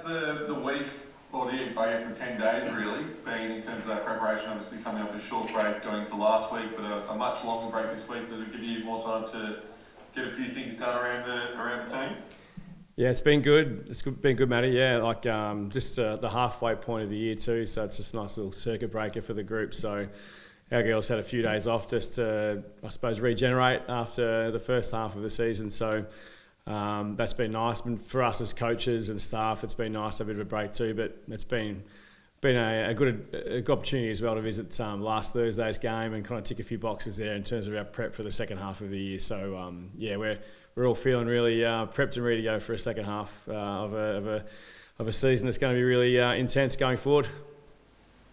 the week, or I guess the 10 days really, been in terms of that preparation? Obviously coming off a short break going into last week, but a much longer break this week. Does it give you more time to get a few things done around the team? Yeah, it's been good. Been good, Matty. Yeah, like just the halfway point of the year too, so it's just a nice little circuit breaker for the group. So our girls had a few days off just to, I suppose, regenerate after the first half of the season. So that's been nice. And for us as coaches and staff, it's been nice to have a bit of a break too. But it's been a good opportunity as well to visit last Thursday's game and kind of tick a few boxes there in terms of our prep for the second half of the year. So yeah, we're all feeling really prepped and ready to go for a second half of a season that's going to be really intense going forward.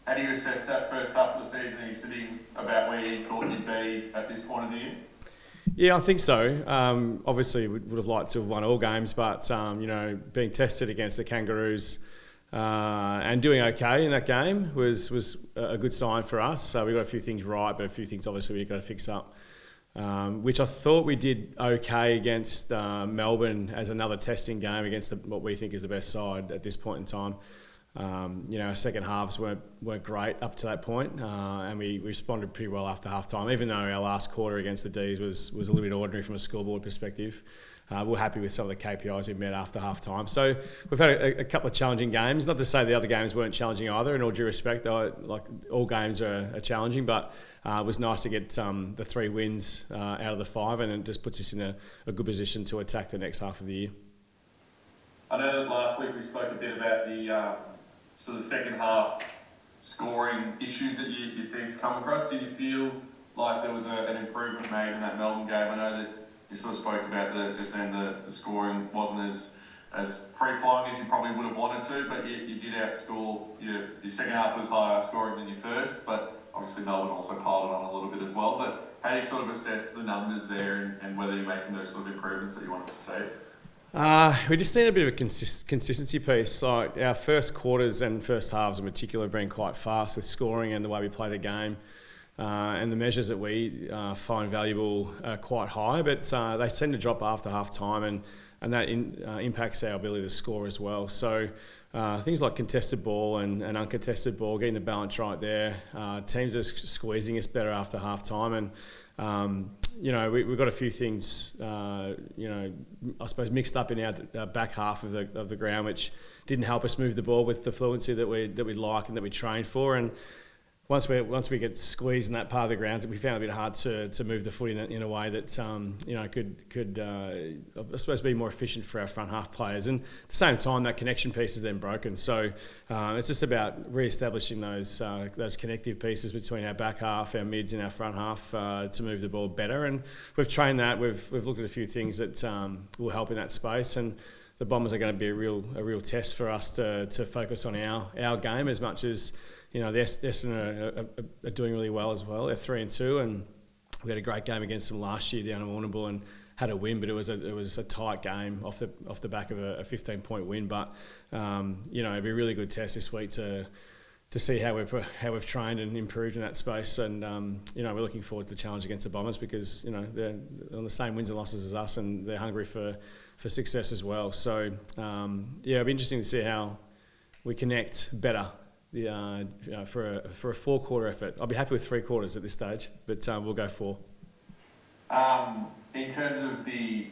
How do you assess that first half of the season? Are you sitting about where you thought you'd be at this point of the year? Yeah, I think so. Obviously, we would have liked to have won all games, but being tested against the Kangaroos and doing okay in that game was a good sign for us. So we got a few things right, but a few things obviously we've got to fix up. Which I thought we did okay against Melbourne as another testing game against what we think is the best side at this point in time. Our second halves weren't great up to that point, and we responded pretty well after half time, even though our last quarter against the D's was a little bit ordinary from a scoreboard perspective. We're happy with some of the KPIs we met after half time. So we've had a couple of challenging games. Not to say the other games weren't challenging either, in all due respect. Like all games are challenging, but it was nice to get the 3 wins out of the 5, and it just puts us in a good position to attack the next half of the year. I know that last week we spoke a bit about the sort of second half scoring issues that you seem to come across. Did you feel like there was an improvement made in that Melbourne game? I know that you sort of spoke about the scoring wasn't as free-flowing as you probably would have wanted to, but you did outscore. Your second half was higher scoring than your first, but obviously Melbourne also piled on a little bit as well. But how do you sort of assess the numbers there and whether you're making those sort of improvements that you wanted to see? We just need a bit of a consistency piece. Like our first quarters and first halves in particular have been quite fast with scoring and the way we play the game. And the measures that we find valuable are quite high, but they tend to drop after half time, and that impacts our ability to score as well. So things like contested ball and uncontested ball, getting the balance right there. Teams are squeezing us better after half time, and we've got a few things, I suppose, mixed up in our back half of the ground, which didn't help us move the ball with the fluency that we like and that we train for. And once we get squeezed in that part of the ground, we found it a bit hard to move the foot in a way that could I suppose be more efficient for our front half players. And at the same time, that connection piece is then broken. So it's just about re-establishing those connective pieces between our back half, our mids, and our front half to move the ball better. And we've trained that. We've looked at a few things that will help in that space. And the Bombers are going to be a real test for us to focus on our game as much as. The Essendon are doing really well as well. They're 3-2, and we had a great game against them last year down in Warrnambool and had a win, but it was a tight game off the back of a 15-point win. But it'd be a really good test this week to see how we've trained and improved in that space. And we're looking forward to the challenge against the Bombers because they're on the same wins and losses as us, and they're hungry for success as well. So it'll be interesting to see how we connect better. For a 4-quarter effort. I'll be happy with 3 quarters at this stage, but we'll go 4. In terms of the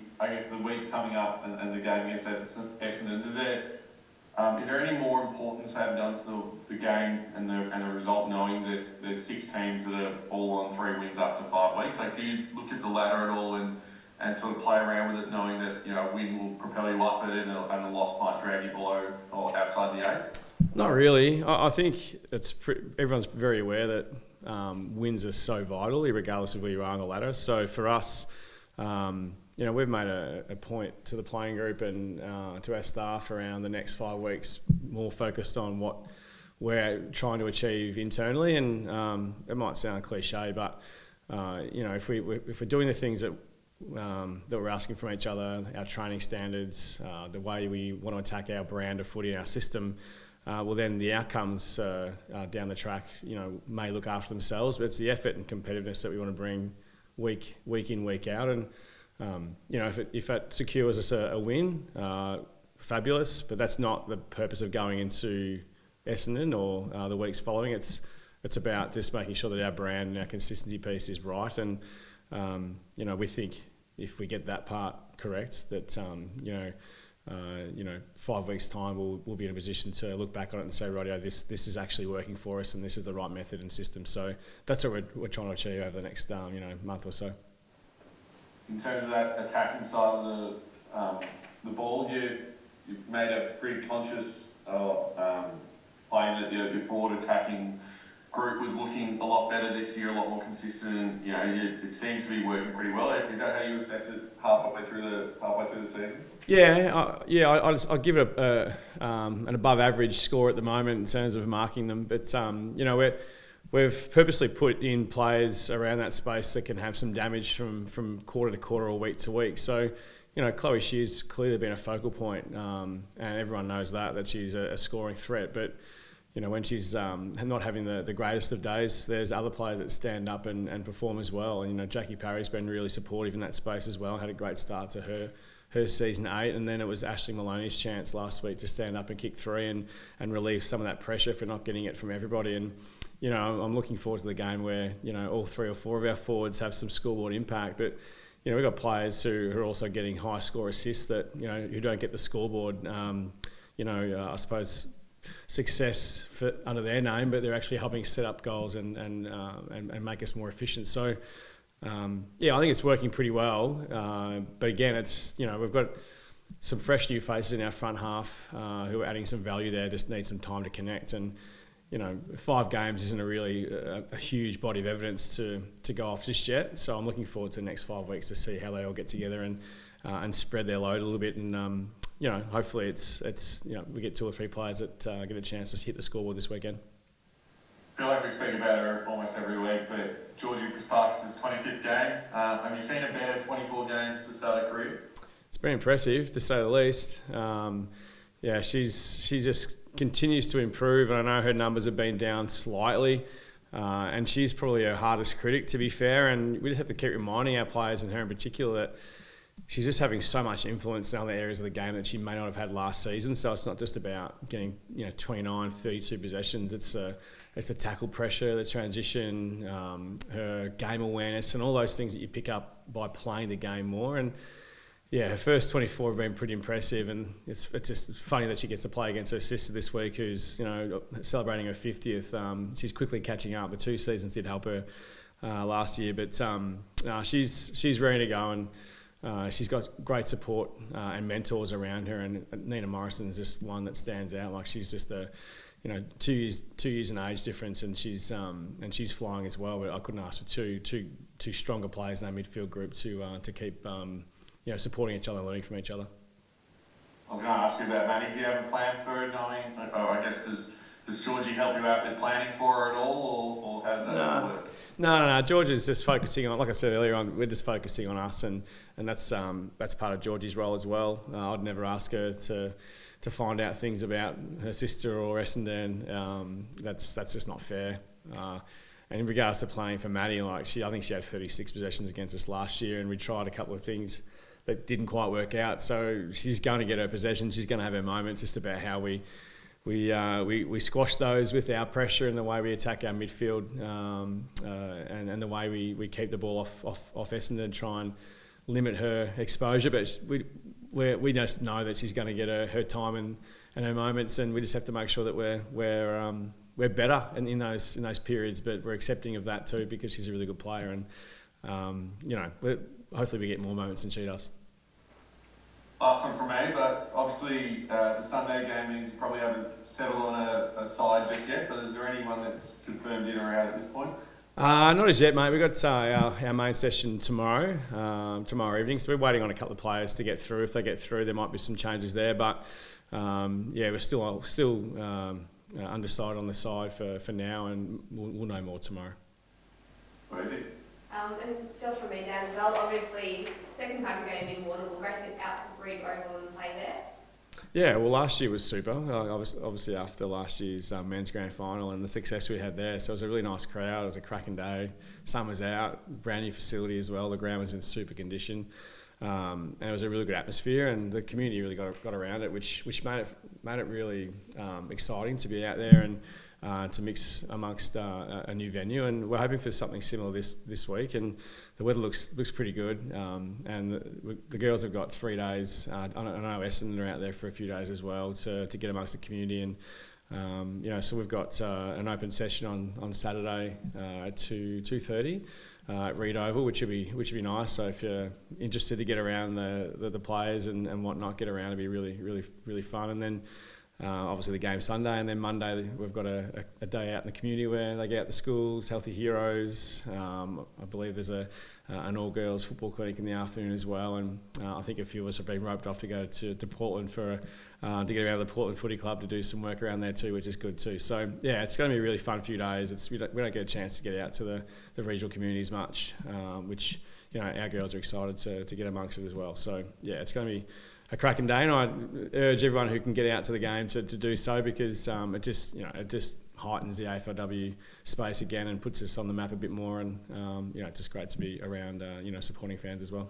week coming up and the game against Essendon, is there any more importance having done to the game and the result, knowing that there's 6 teams that are all on 3 wins after 5 weeks? Like, do you look at the ladder at all and sort of play around with it, knowing that a win will propel you up and a loss might drag you below or outside the 8? Not really. I think everyone's very aware that wins are so vital, regardless of where you are on the ladder. So for us, we've made a point to the playing group and to our staff around the next 5 weeks, more focused on what we're trying to achieve internally. And it might sound cliche, but if we're doing the things that we're asking from each other, our training standards, the way we want to attack our brand of footy and our system. Well, then the outcomes down the track, may look after themselves. But it's the effort and competitiveness that we want to bring week in, week out. And if it secures us a win, fabulous, but that's not the purpose of going into Essendon or the weeks following. It's about just making sure that our brand and our consistency piece is right, and we think if we get that part correct, that 5 weeks time we'll be in a position to look back on it and say, rightio, this is actually working for us, and this is the right method and system. So that's what we're trying to achieve over the next month or so. In terms of that attacking side of the ball, you've made a pretty conscious playing that your forward attacking group was looking a lot better this year, a lot more consistent. It seems to be working pretty well. Is that how you assess it halfway through the season? I'll give it an above average score at the moment in terms of marking them. But we've purposely put in players around that space that can have some damage from quarter to quarter or week to week. So, Chloe Shear's clearly been a focal point, and everyone knows that she's a scoring threat. But when she's not having the greatest of days, there's other players that stand up and perform as well. And Jackie Parry's been really supportive in that space as well. Had a great start to her season 8, and then it was Ashley Maloney's chance last week to stand up and kick 3 and relieve some of that pressure for not getting it from everybody. And I'm looking forward to the game where all 3 or 4 of our forwards have some scoreboard impact, but we've got players who are also getting high score assists that who don't get the scoreboard I suppose success under their name, but they're actually helping set up goals and make us more efficient. So I think it's working pretty well. But again, it's we've got some fresh new faces in our front half who are adding some value there. Just need some time to connect, and 5 games isn't a huge body of evidence to go off just yet. So I'm looking forward to the next 5 weeks to see how they all get together and spread their load a little bit, and hopefully it's we get 2 or 3 players that get a chance to hit the scoreboard this weekend. I feel like we speak about her almost every week, but Georgie Prasparkas' 25th game. Have you seen a better 24 games to start a career? It's been impressive, to say the least. She just continues to improve, and I know her numbers have been down slightly, and she's probably her hardest critic, to be fair. And we just have to keep reminding our players, and her in particular, that she's just having so much influence in other areas of the game that she may not have had last season. So it's not just about getting 29, 32 possessions. It's the tackle pressure, the transition, her game awareness, and all those things that you pick up by playing the game more. And her first 24 have been pretty impressive, and it's just funny that she gets to play against her sister this week, who's celebrating her 50th. She's quickly catching up. The 2 seasons did help her last year, but she's ready to go, and she's got great support and mentors around her. And Nina Morrison's just one that stands out. Like, she's just 2 years in age difference, and she's flying as well. But I couldn't ask for two stronger players in our midfield group to keep supporting each other and learning from each other. I was going to ask you about Maddie. Do you have a plan for her? I guess does Georgie help you out with planning for her at all, or how does that work? No. George is just focusing on, like I said earlier on, we're just focusing on us, and that's part of Georgie's role as well. I'd never ask her to find out things about her sister or Essendon. That's just not fair. And in regards to planning for Maddie, I think she had 36 possessions against us last year, and we tried a couple of things that didn't quite work out. So she's going to get her possession. She's going to have her moments. Just about how we squash those with our pressure and the way we attack our midfield, and the way we keep the ball off Essendon, try and limit her exposure. But we just know that she's going to get her time and her moments, and we just have to make sure that we're better in those periods. But we're accepting of that too, because she's a really good player, and hopefully we get more moments than she does. Last one from me, but obviously the Sunday game means you probably haven't settled on a side just yet, but is there anyone that's confirmed in or out at this point? Not as yet, mate. We've got our main session tomorrow evening, so we're waiting on a couple of players to get through. If they get through, there might be some changes there, but we're still undecided on the side for now, and we'll know more tomorrow. Where is it? And just from me, Dan, as well, obviously, second country game in Warrnambool, great to get out to Breed Oval and play there. Yeah, well, last year was super. Obviously, after last year's men's grand final and the success we had there, so it was a really nice crowd. It was a cracking day. Sun was out, brand new facility as well. The ground was in super condition. and it was a really good atmosphere, and the community really got around it, which made it really exciting to be out there and to mix amongst a new venue. And we're hoping for something similar this week. And the weather looks pretty good. And the girls have got 3 days. I know Essendon are out there for a few days as well to get amongst the community. And so we've got an open session on Saturday at 2:30. At Reed Oval, which would be nice. So if you're interested to get around the players and whatnot, get around, it'd be really fun. And then obviously the game Sunday, and then Monday we've got a day out in the community where they get out to schools, Healthy Heroes. I believe there's an all-girls football clinic in the afternoon as well, and I think a few of us have been roped off to go to Portland to get around to the Portland Footy Club to do some work around there too, which is good too. So yeah, it's going to be a really fun few days. We don't get a chance to get out to the regional communities much, which our girls are excited to get amongst it as well. So yeah, it's going to be a cracking day, and I urge everyone who can get out to the game to do so, because it just heightens the AFLW space again and puts us on the map a bit more, and it's just great to be around supporting fans as well.